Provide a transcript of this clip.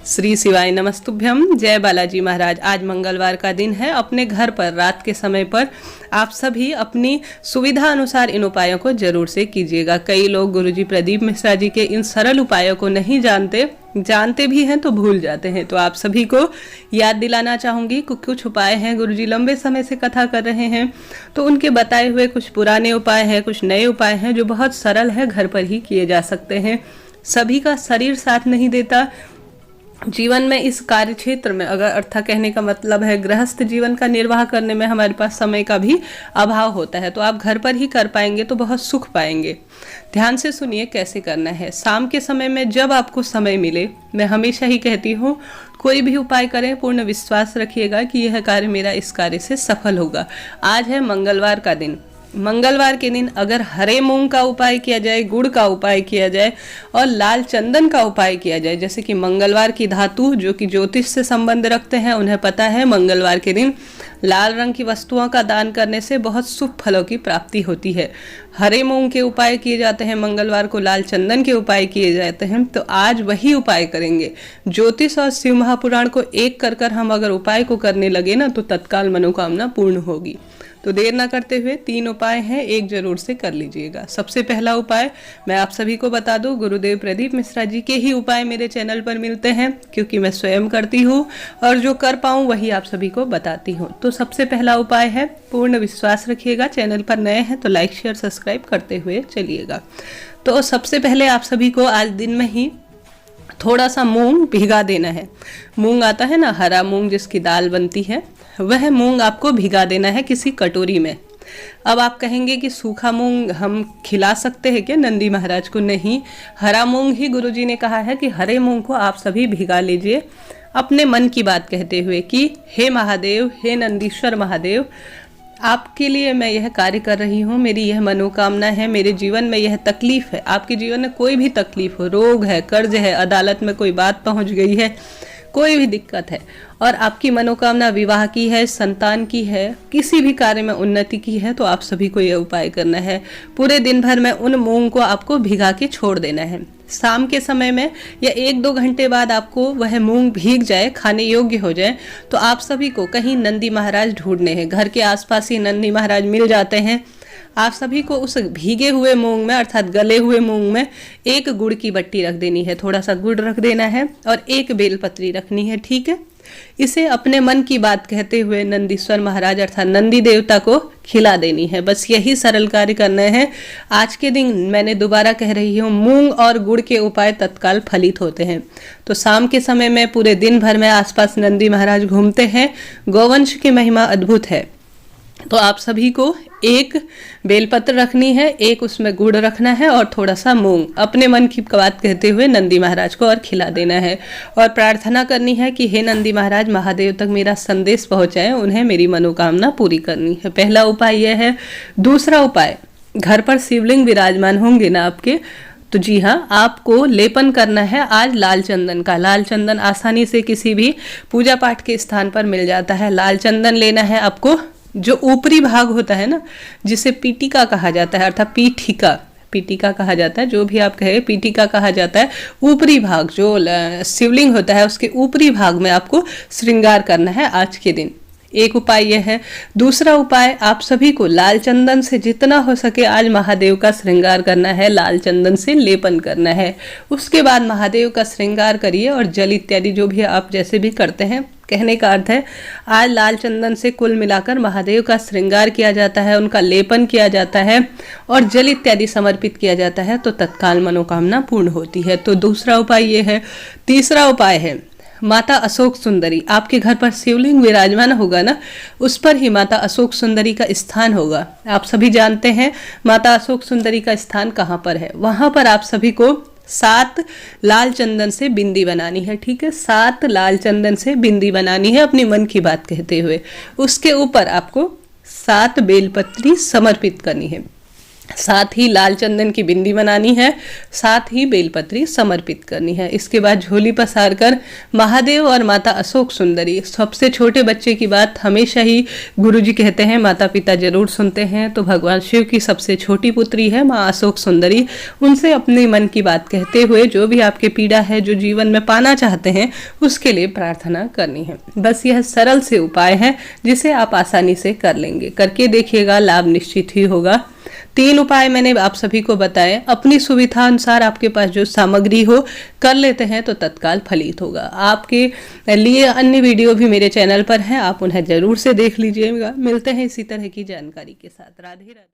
श्री शिवाय नमस्तुभ्यम। जय बालाजी महाराज। आज मंगलवार का दिन है। अपने घर पर रात के समय पर आप सभी अपनी सुविधा अनुसार इन उपायों को जरूर से कीजिएगा। कई लोग गुरुजी प्रदीप मिश्रा जी के इन सरल उपायों को नहीं जानते भी हैं तो भूल जाते हैं। तो आप सभी को याद दिलाना चाहूँगी कि कुछ उपाय हैं, गुरुजी लंबे समय से कथा कर रहे हैं तो उनके बताए हुए कुछ पुराने उपाय हैं, कुछ नए उपाय हैं जो बहुत सरल है, घर पर ही किए जा सकते हैं। सभी का शरीर साथ नहीं देता जीवन में। इस कार्य क्षेत्र में अगर अर्थात कहने का मतलब है गृहस्थ जीवन का निर्वाह करने में हमारे पास समय का भी अभाव होता है, तो आप घर पर ही कर पाएंगे तो बहुत सुख पाएंगे। ध्यान से सुनिए कैसे करना है। शाम के समय में जब आपको समय मिले, मैं हमेशा ही कहती हूँ कोई भी उपाय करें, पूर्ण विश्वास रखिएगा कि यह कार्य मेरा इस कार्य से सफल होगा। आज है मंगलवार का दिन। मंगलवार के दिन अगर हरे मूंग का उपाय किया जाए, गुड़ का उपाय किया जाए और लाल चंदन का उपाय किया जाए, जैसे कि मंगलवार की धातु जो कि ज्योतिष से संबंध रखते हैं उन्हें पता है मंगलवार के दिन लाल रंग की वस्तुओं का दान करने से बहुत शुभ फलों की प्राप्ति होती है। हरे मूंग के उपाय किए जाते हैं, मंगलवार को लाल चंदन के उपाय किए जाते हैं। तो आज वही उपाय करेंगे। ज्योतिष और शिव महापुराण को एक कर हम अगर उपाय को करने लगे ना तो तत्काल मनोकामना पूर्ण होगी। तो देर ना करते हुए 3 उपाय हैं, एक जरूर से कर लीजिएगा। सबसे पहला उपाय मैं आप सभी को बता दूं, गुरुदेव प्रदीप मिश्रा जी के ही उपाय मेरे चैनल पर मिलते हैं क्योंकि मैं स्वयं करती हूं और जो कर पाऊं वही आप सभी को बताती हूं। तो सबसे पहला उपाय है, पूर्ण विश्वास रखिएगा। चैनल पर नए हैं तो लाइक शेयर सब्सक्राइब करते हुए चलिएगा। तो सबसे पहले आप सभी को आज दिन में ही थोड़ा सा मूंग भिगा देना है। मूंग आता है ना, हरा मूंग जिसकी दाल बनती है, वह मूंग आपको भिगा देना है किसी कटोरी में। अब आप कहेंगे कि सूखा मूंग हम खिला सकते हैं क्या नंदी महाराज को? नहीं, हरा मूंग ही गुरुजी ने कहा है कि हरे मूंग को आप सभी भिगा लीजिए अपने मन की बात कहते हुए कि हे महादेव, हे नंदीश्वर महादेव, आपके लिए मैं यह कार्य कर रही हूँ, मेरी यह मनोकामना है, मेरे जीवन में यह तकलीफ है। आपके जीवन में कोई भी तकलीफ हो, रोग है, कर्ज है, अदालत में कोई बात पहुँच गई है, कोई भी दिक्कत है और आपकी मनोकामना विवाह की है, संतान की है, किसी भी कार्य में उन्नति की है, तो आप सभी को यह उपाय करना है। पूरे दिन भर में उन मूंग को आपको भिगा के छोड़ देना है। शाम के समय में या 1-2 घंटे बाद आपको वह मूंग भीग जाए, खाने योग्य हो जाए, तो आप सभी को कहीं नंदी महाराज ढूंढने हैं। घर के आसपास ही नंदी महाराज मिल जाते हैं। आप सभी को उस भीगे हुए मूंग में अर्थात गले हुए मूंग में एक गुड़ की बट्टी रख देनी है, थोड़ा सा गुड़ रख देना है और एक बेलपत्री रखनी है। ठीक है, इसे अपने मन की बात कहते हुए नंदीश्वर महाराज अर्थात नंदी देवता को खिला देनी है। बस यही सरल कार्य करना है। आज के दिन मैंने दोबारा कह रही हूँ, मूंग और गुड़ के उपाय तत्काल फलित होते हैं। तो शाम के समय में पूरे दिन भर में आसपास नंदी महाराज घूमते हैं। गौवंश की महिमा अद्भुत है। तो आप सभी को एक बेलपत्र रखनी है, एक उसमें गुड़ रखना है और थोड़ा सा मूंग अपने मन की बात कहते हुए नंदी महाराज को और खिला देना है और प्रार्थना करनी है कि हे नंदी महाराज, महादेव तक मेरा संदेश पहुंचाए, उन्हें मेरी मनोकामना पूरी करनी है। पहला उपाय यह है। दूसरा उपाय, घर पर शिवलिंग विराजमान होंगे ना आपके, तो जी हाँ, आपको लेपन करना है आज लाल चंदन का। लाल चंदन आसानी से किसी भी पूजा पाठ के स्थान पर मिल जाता है। लाल चंदन लेना है आपको। जो ऊपरी भाग होता है ना, जिसे पीटिका कहा जाता है अर्थात पीटिका कहा जाता है, जो भी आप कहे पीटिका कहा जाता है। ऊपरी भाग जो शिवलिंग होता है उसके ऊपरी भाग में आपको श्रृंगार करना है आज के दिन। एक उपाय यह है। दूसरा उपाय, आप सभी को लाल चंदन से जितना हो सके आज महादेव का श्रृंगार करना है, लाल चंदन से लेपन करना है। उसके बाद महादेव का श्रृंगार करिए और जल इत्यादि जो भी आप जैसे भी करते हैं, कहने का अर्थ है आज लाल चंदन से कुल मिलाकर महादेव का श्रृंगार किया जाता है, उनका लेपन किया जाता है और जल इत्यादि समर्पित किया जाता है, तो तत्काल मनोकामना पूर्ण होती है। तो दूसरा उपाय ये है। तीसरा उपाय है, माता अशोक सुंदरी। आपके घर पर शिवलिंग विराजमान होगा ना, उस पर ही माता अशोक सुंदरी का स्थान होगा। आप सभी जानते हैं माता अशोक सुंदरी का स्थान कहाँ पर है। वहां पर आप सभी को 7 लाल चंदन से बिंदी बनानी है। ठीक है, 7 लाल चंदन से बिंदी बनानी है अपनी मन की बात कहते हुए। उसके ऊपर आपको 7 बेलपत्री समर्पित करनी है। साथ ही लाल चंदन की बिंदी बनानी है, साथ ही बेलपत्री समर्पित करनी है। इसके बाद झोली पसार कर महादेव और माता अशोक सुंदरी, सबसे छोटे बच्चे की बात हमेशा ही गुरुजी कहते हैं माता पिता जरूर सुनते हैं, तो भगवान शिव की सबसे छोटी पुत्री है माँ अशोक सुंदरी, उनसे अपने मन की बात कहते हुए जो भी आपके पीड़ा है, जो जीवन में पाना चाहते हैं, उसके लिए प्रार्थना करनी है। बस यह सरल से उपाय है जिसे आप आसानी से कर लेंगे, करके देखिएगा, लाभ निश्चित ही होगा। 3 उपाय मैंने आप सभी को बताए, अपनी सुविधा अनुसार आपके पास जो सामग्री हो कर लेते हैं तो तत्काल फलित होगा। आपके लिए अन्य वीडियो भी मेरे चैनल पर हैं, आप उन्हें जरूर से देख लीजिएगा। मिलते हैं इसी तरह की जानकारी के साथ। राधे राधे।